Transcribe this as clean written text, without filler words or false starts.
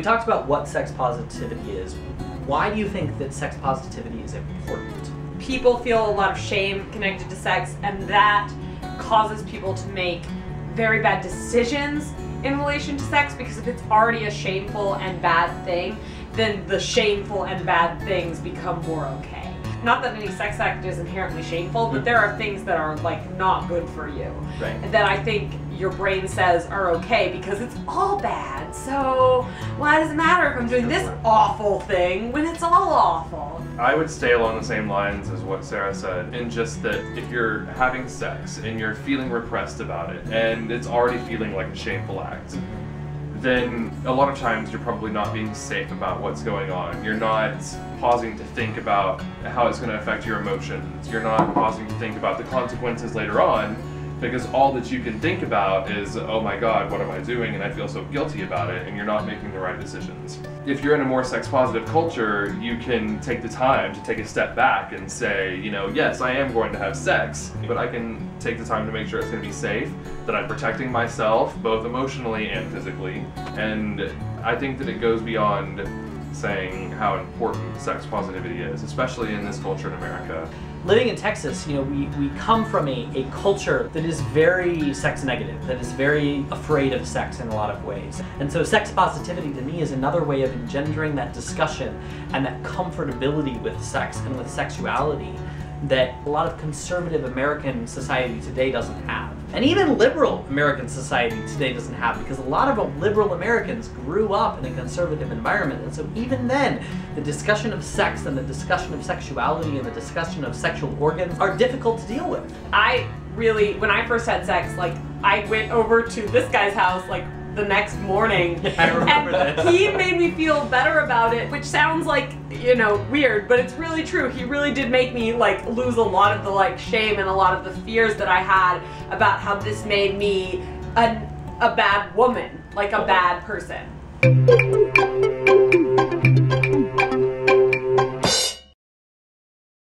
talked about what sex positivity is. Why do you think that sex positivity is important? People feel a lot of shame connected to sex, and that causes people to make very bad decisions in relation to sex, because if it's already a shameful and bad thing, then the shameful and bad things become more okay. Not that any sex act is inherently shameful, but there are things that are like not good for you. Right. And that I think your brain says are okay because it's all bad. So why does it matter if I'm doing this awful thing when it's all awful? I would stay along the same lines as what Sarah said, in just that if you're having sex and you're feeling repressed about it and it's already feeling like a shameful act, then a lot of times you're probably not being safe about what's going on. You're not pausing to think about how it's going to affect your emotions. You're not pausing to think about the consequences later on, because all that you can think about is, oh my god, what am I doing, and I feel so guilty about it, and you're not making the right decisions. If you're in a more sex positive culture, you can take the time to take a step back and say, you know, yes, I am going to have sex, but I can take the time to make sure it's going to be safe, that I'm protecting myself both emotionally and physically. And I think that it goes beyond saying how important sex positivity is, especially in this culture in America. Living in Texas, you know, we come from a culture that is very sex negative, that is very afraid of sex in a lot of ways. And so sex positivity to me is another way of engendering that discussion and that comfortability with sex and with sexuality that a lot of conservative American society today doesn't have. And even liberal American society today doesn't have, because a lot of liberal Americans grew up in a conservative environment, and so even then, the discussion of sex and the discussion of sexuality and the discussion of sexual organs are difficult to deal with. When I first had sex, like, I went over to this guy's house, like, the next morning. I remember and he made me feel better about it, which sounds like, you know, weird, but it's really true. He really did make me like lose a lot of the like shame and a lot of the fears that I had about how this made me a bad woman, like a bad person.